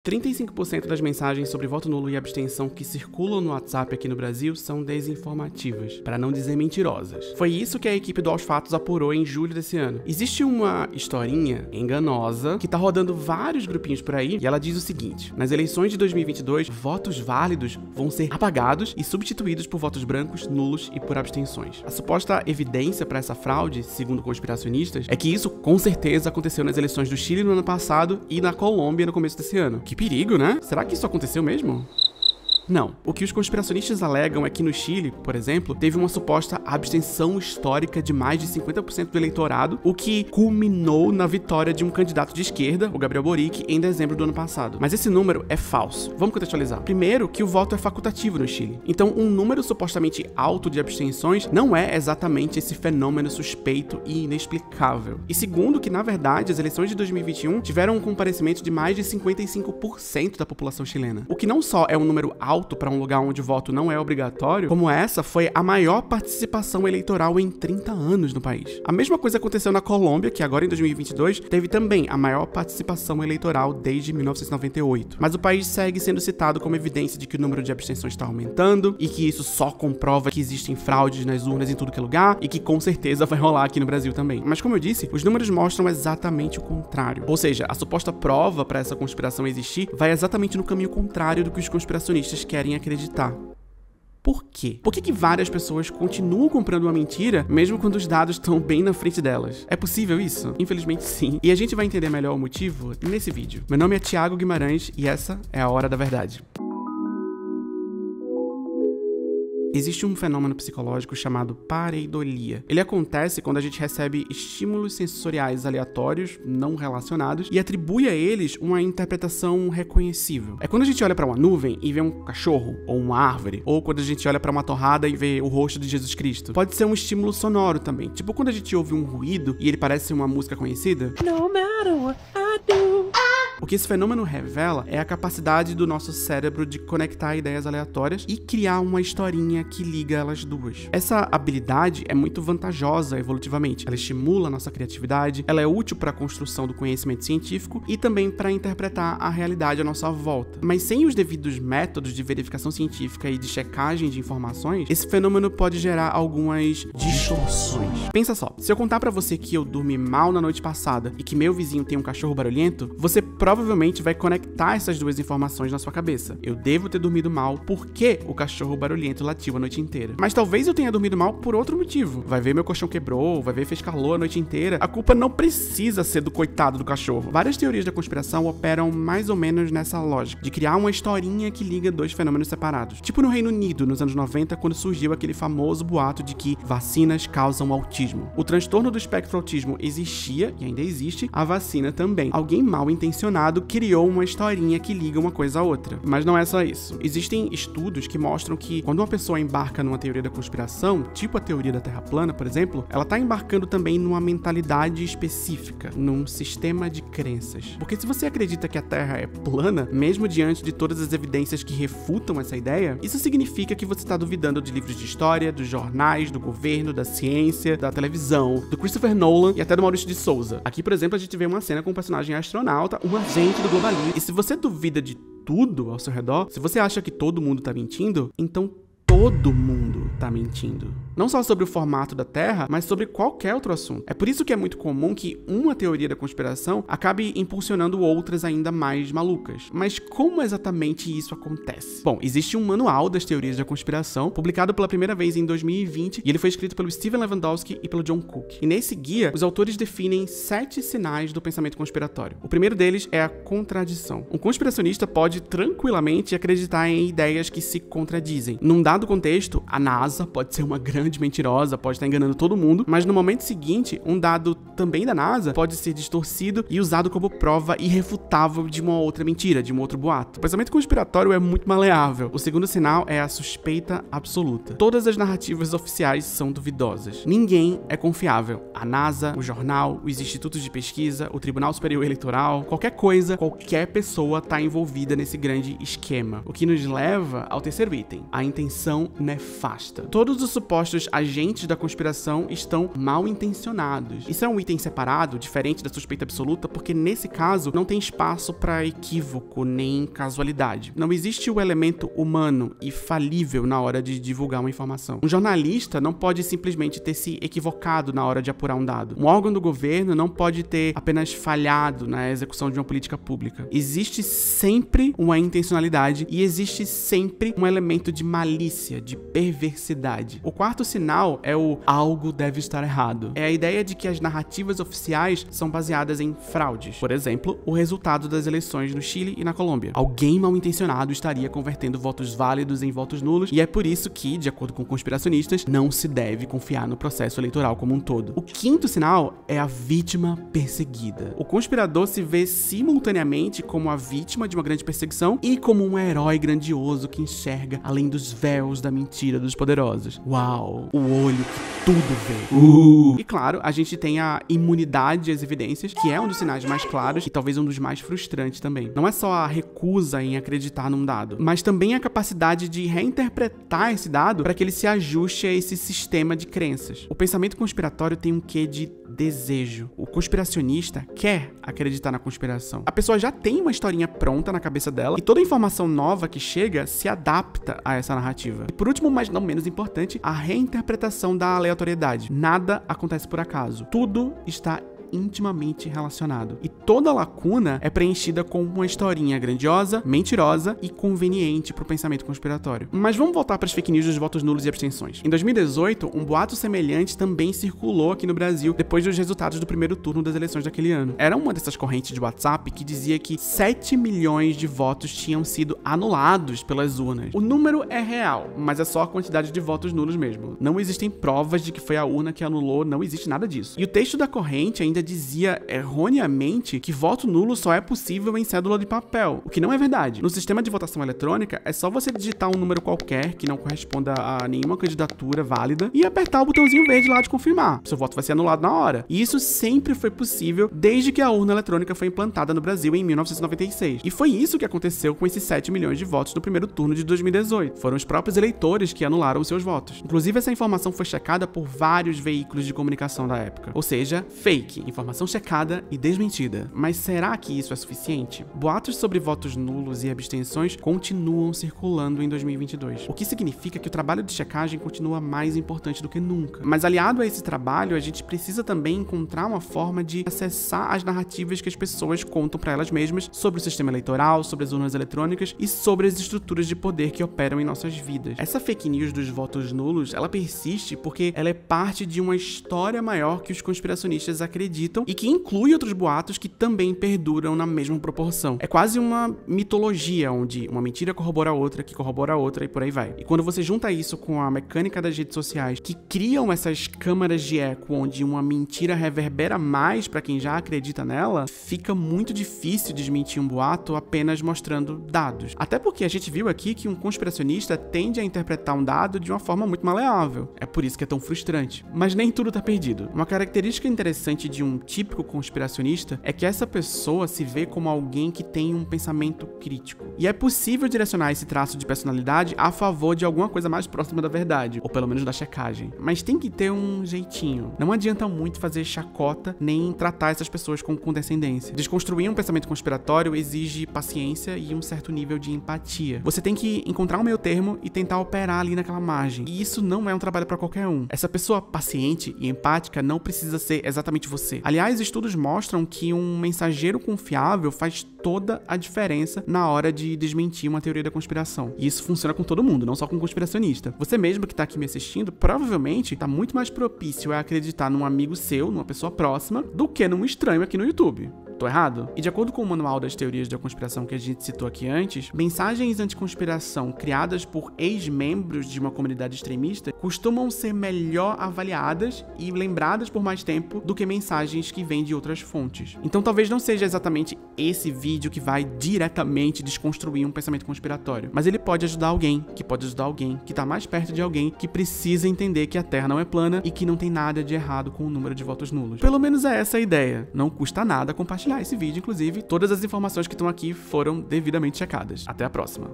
35% das mensagens sobre voto nulo e abstenção que circulam no WhatsApp aqui no Brasil são desinformativas, para não dizer mentirosas. Foi isso que a equipe do Aos Fatos apurou em julho desse ano. Existe uma historinha enganosa que tá rodando vários grupinhos por aí e ela diz o seguinte: nas eleições de 2022, votos válidos vão ser apagados e substituídos por votos brancos, nulos e por abstenções. A suposta evidência para essa fraude, segundo conspiracionistas, é que isso com certeza aconteceu nas eleições do Chile no ano passado e na Colômbia no começo desse ano. Que perigo, né? Será que isso aconteceu mesmo? Não. O que os conspiracionistas alegam é que no Chile, por exemplo, teve uma suposta abstenção histórica de mais de 50% do eleitorado, o que culminou na vitória de um candidato de esquerda, o Gabriel Boric, em dezembro do ano passado. Mas esse número é falso. Vamos contextualizar. Primeiro, que o voto é facultativo no Chile. Então, um número supostamente alto de abstenções não é exatamente esse fenômeno suspeito e inexplicável. E segundo, que na verdade as eleições de 2021 tiveram um comparecimento de mais de 55% da população chilena. O que não só é um número alto para um lugar onde o voto não é obrigatório, como essa foi a maior participação eleitoral em 30 anos no país. A mesma coisa aconteceu na Colômbia, que agora em 2022 teve também a maior participação eleitoral desde 1998. Mas o país segue sendo citado como evidência de que o número de abstenções está aumentando e que isso só comprova que existem fraudes nas urnas em tudo que é lugar e que com certeza vai rolar aqui no Brasil também. Mas como eu disse, os números mostram exatamente o contrário. Ou seja, a suposta prova para essa conspiração existir vai exatamente no caminho contrário do que os conspiracionistas querem acreditar. Por quê? Por que várias pessoas continuam comprando uma mentira, mesmo quando os dados estão bem na frente delas? É possível isso? Infelizmente sim. E a gente vai entender melhor o motivo nesse vídeo. Meu nome é Thiago Guimarães e essa é a Hora da Verdade. Existe um fenômeno psicológico chamado pareidolia. Ele acontece quando a gente recebe estímulos sensoriais aleatórios, não relacionados, e atribui a eles uma interpretação reconhecível. É quando a gente olha para uma nuvem e vê um cachorro, ou uma árvore, ou quando a gente olha para uma torrada e vê o rosto de Jesus Cristo. Pode ser um estímulo sonoro também, tipo quando a gente ouve um ruído e ele parece uma música conhecida. No matter what I do. O que esse fenômeno revela é a capacidade do nosso cérebro de conectar ideias aleatórias e criar uma historinha que liga elas duas. Essa habilidade é muito vantajosa evolutivamente. Ela estimula a nossa criatividade, ela é útil para a construção do conhecimento científico e também para interpretar a realidade à nossa volta. Mas sem os devidos métodos de verificação científica e de checagem de informações, esse fenômeno pode gerar algumas distorções. Pensa só, se eu contar para você que eu dormi mal na noite passada e que meu vizinho tem um cachorro barulhento, você provavelmente vai conectar essas duas informações na sua cabeça. Eu devo ter dormido mal porque o cachorro barulhento latiu a noite inteira. Mas talvez eu tenha dormido mal por outro motivo. Vai ver meu colchão quebrou, vai ver fez calor a noite inteira. A culpa não precisa ser do coitado do cachorro. Várias teorias da conspiração operam mais ou menos nessa lógica, de criar uma historinha que liga dois fenômenos separados. Tipo no Reino Unido, nos anos 90, quando surgiu aquele famoso boato de que vacinas causam autismo. O transtorno do espectro autismo existia, e ainda existe, a vacina também. Alguém mal intencionado criou uma historinha que liga uma coisa a outra. Mas não é só isso. Existem estudos que mostram que quando uma pessoa embarca numa teoria da conspiração, tipo a teoria da Terra plana, por exemplo, ela tá embarcando também numa mentalidade específica, num sistema de crenças. Porque se você acredita que a Terra é plana, mesmo diante de todas as evidências que refutam essa ideia, isso significa que você tá duvidando de livros de história, dos jornais, do governo, da ciência, da televisão, do Christopher Nolan e até do Maurício de Souza. Aqui, por exemplo, a gente vê uma cena com um personagem astronauta, um agente do globalismo. E se você duvida de tudo ao seu redor, se você acha que todo mundo tá mentindo, então todo mundo tá mentindo. Não só sobre o formato da Terra, mas sobre qualquer outro assunto. É por isso que é muito comum que uma teoria da conspiração acabe impulsionando outras ainda mais malucas. Mas como exatamente isso acontece? Bom, existe um manual das teorias da conspiração, publicado pela primeira vez em 2020, e ele foi escrito pelo Steven Lewandowski e pelo John Cook. E nesse guia, os autores definem 7 sinais do pensamento conspiratório. O primeiro deles é a contradição. Um conspiracionista pode tranquilamente acreditar em ideias que se contradizem. Num dado contexto, a NASA pode ser uma grande mentirosa, pode estar enganando todo mundo, mas no momento seguinte, um dado também da NASA pode ser distorcido e usado como prova irrefutável de uma outra mentira, de um outro boato. O pensamento conspiratório é muito maleável. O segundo sinal é a suspeita absoluta. Todas as narrativas oficiais são duvidosas. Ninguém é confiável. A NASA, o jornal, os institutos de pesquisa, o Tribunal Superior Eleitoral, qualquer coisa, qualquer pessoa está envolvida nesse grande esquema. O que nos leva ao terceiro item, a intenção nefasta. Todos os supostos supostos agentes da conspiração estão mal intencionados. Isso é um item separado, diferente da suspeita absoluta, porque nesse caso não tem espaço para equívoco nem casualidade. Não existe o elemento humano e falível na hora de divulgar uma informação. Um jornalista não pode simplesmente ter se equivocado na hora de apurar um dado. Um órgão do governo não pode ter apenas falhado na execução de uma política pública. Existe sempre uma intencionalidade e existe sempre um elemento de malícia, de perversidade. O quarto sinal é o algo deve estar errado. É a ideia de que as narrativas oficiais são baseadas em fraudes. Por exemplo, o resultado das eleições no Chile e na Colômbia. Alguém mal intencionado estaria convertendo votos válidos em votos nulos e é por isso que, de acordo com conspiracionistas, não se deve confiar no processo eleitoral como um todo. O quinto sinal é a vítima perseguida. O conspirador se vê simultaneamente como a vítima de uma grande perseguição e como um herói grandioso que enxerga além dos véus da mentira dos poderosos. Uau! O olho que tudo vê. E claro, a gente tem a imunidade às evidências, que é um dos sinais mais claros e talvez um dos mais frustrantes também. Não é só a recusa em acreditar num dado, mas também a capacidade de reinterpretar esse dado para que ele se ajuste a esse sistema de crenças. O pensamento conspiratório tem um quê de desejo. O conspiracionista quer acreditar na conspiração. A pessoa já tem uma historinha pronta na cabeça dela e toda informação nova que chega se adapta a essa narrativa. E por último, mas não menos importante, a reinterpretação da aleatoriedade. Nada acontece por acaso. Tudo está intimamente relacionado. E toda lacuna é preenchida com uma historinha grandiosa, mentirosa e conveniente para o pensamento conspiratório. Mas vamos voltar para as fake news dos votos nulos e abstenções. Em 2018, um boato semelhante também circulou aqui no Brasil depois dos resultados do primeiro turno das eleições daquele ano. Era uma dessas correntes de WhatsApp que dizia que 7 milhões de votos tinham sido anulados pelas urnas. O número é real, mas é só a quantidade de votos nulos mesmo. Não existem provas de que foi a urna que anulou, não existe nada disso. E o texto da corrente ainda dizia erroneamente que voto nulo só é possível em cédula de papel, o que não é verdade. No sistema de votação eletrônica, é só você digitar um número qualquer que não corresponda a nenhuma candidatura válida e apertar o botãozinho verde lá de confirmar. Seu voto vai ser anulado na hora. E isso sempre foi possível desde que a urna eletrônica foi implantada no Brasil em 1996. E foi isso que aconteceu com esses 7 milhões de votos no primeiro turno de 2018. Foram os próprios eleitores que anularam os seus votos. Inclusive, essa informação foi checada por vários veículos de comunicação da época. Ou seja, fake. Informação checada e desmentida. Mas será que isso é suficiente? Boatos sobre votos nulos e abstenções continuam circulando em 2022, o que significa que o trabalho de checagem continua mais importante do que nunca. Mas aliado a esse trabalho, a gente precisa também encontrar uma forma de acessar as narrativas que as pessoas contam para elas mesmas sobre o sistema eleitoral, sobre as urnas eletrônicas e sobre as estruturas de poder que operam em nossas vidas. Essa fake news dos votos nulos, ela persiste porque ela é parte de uma história maior que os conspiracionistas acreditam e que inclui outros boatos que também perduram na mesma proporção. É quase uma mitologia, onde uma mentira corrobora a outra, que corrobora a outra e por aí vai. E quando você junta isso com a mecânica das redes sociais, que criam essas câmaras de eco, onde uma mentira reverbera mais para quem já acredita nela, fica muito difícil desmentir um boato apenas mostrando dados. Até porque a gente viu aqui que um conspiracionista tende a interpretar um dado de uma forma muito maleável. É por isso que é tão frustrante. Mas nem tudo tá perdido. Uma característica interessante de um típico conspiracionista é que essa pessoa se vê como alguém que tem um pensamento crítico. E é possível direcionar esse traço de personalidade a favor de alguma coisa mais próxima da verdade, ou pelo menos da checagem. Mas tem que ter um jeitinho. Não adianta muito fazer chacota, nem tratar essas pessoas com condescendência. Desconstruir um pensamento conspiratório exige paciência e um certo nível de empatia. Você tem que encontrar um meio termo e tentar operar ali naquela margem. E isso não é um trabalho para qualquer um. Essa pessoa paciente e empática não precisa ser exatamente você. Aliás, estudos mostram que um mensageiro confiável faz toda a diferença na hora de desmentir uma teoria da conspiração. E isso funciona com todo mundo, não só com conspiracionista. Você mesmo que tá aqui me assistindo, provavelmente tá muito mais propício a acreditar num amigo seu, numa pessoa próxima, do que num estranho aqui no YouTube. Tô errado? E de acordo com o manual das teorias da conspiração que a gente citou aqui antes, mensagens anticonspiração criadas por ex-membros de uma comunidade extremista costumam ser melhor avaliadas e lembradas por mais tempo do que mensagens que vêm de outras fontes. Então talvez não seja exatamente esse vídeo que vai diretamente desconstruir um pensamento conspiratório, mas ele pode ajudar alguém, que tá mais perto de alguém que precisa entender que a Terra não é plana e que não tem nada de errado com o número de votos nulos. Pelo menos é essa a ideia. Não custa nada compartilhar esse vídeo, inclusive, todas as informações que estão aqui foram devidamente checadas. Até a próxima.